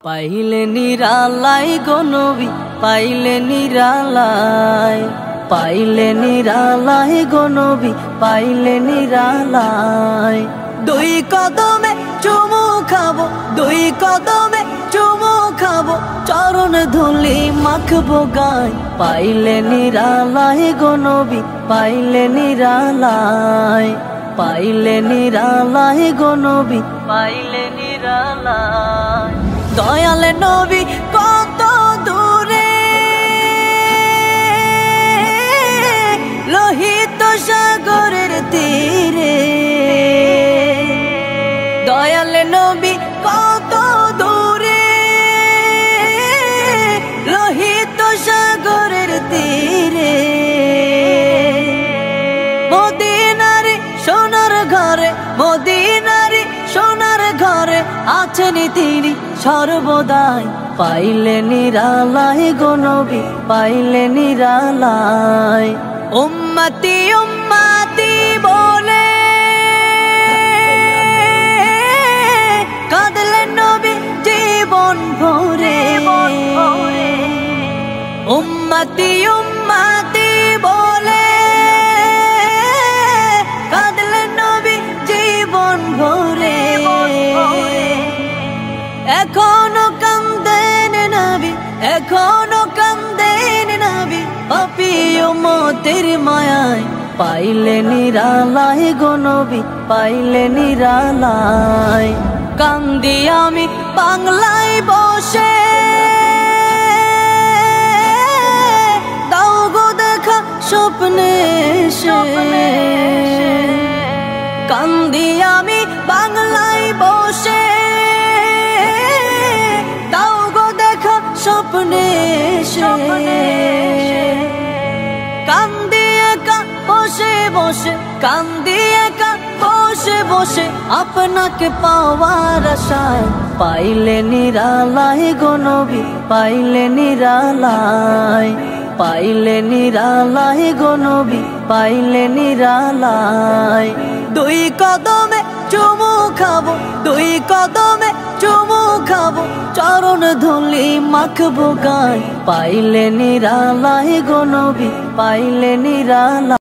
পাইলে নিরালাই গো নবী, পাইলে নিরালাই, পাইলে নিরালাই গো নবী, পাইলে নিরালাই। দুই কদমে চুমু খাবো, দুই কদমে চুমু খাবো, চরণ ধুলি মাখবো গায়। পাইলে নিরালাই গো নবী, পাইলে নিরালাই, পাইলে নিরালাই গো নবী, পাইলে নিরালাই। দয়াল নবী কত দূরে, লোহিত সাগরের তীরে। দয়াল নবী কত দূরে, লোহিত সাগরের তীরে। মদিনার সোনার ঘরে, মদিনার সোনার ঘরে আছেন তিনি সর্বদাই। পাইলে নিরালাই গো নবী, পাইলে নিরালাই। উম্মতি উম্মতি বলে কাঁদলেন নবী জীবন ভরে। উম্মতি উম্মতি বলে কাঁদলেন নবী জীবন ভরে। এখনো কান্দেন নবী, এখনো কান্দেন নবী, পাপী উম্মতের মায়ায়। পাইলে নিরালাই গো নবী, পাইলে নিরালাই। কান্দি আমি বাংলায় বসে, দাও গো দেখা স্বপ্নে এসে। কান্দি আমি বাংলায় বসে, দাও গো দেখা স্বপ্নে এসে। কান্দি একা বসে বসে, কান্দি একা বসে বসে, আপনাকে পাওয়ার আশায়। পাইলে নিরালাই গো নবী, পাইলে নিরালাই, পাইলে নিরালাই গো নবী, পাইলে নিরালাই। দুই কদমে চুমু খাবো, দুই কদমে চুমু খাবো, চরণ ধুলি মাখবো গায়। পাইলে নিরালাই গো নবী, পাইলে নিরালাই।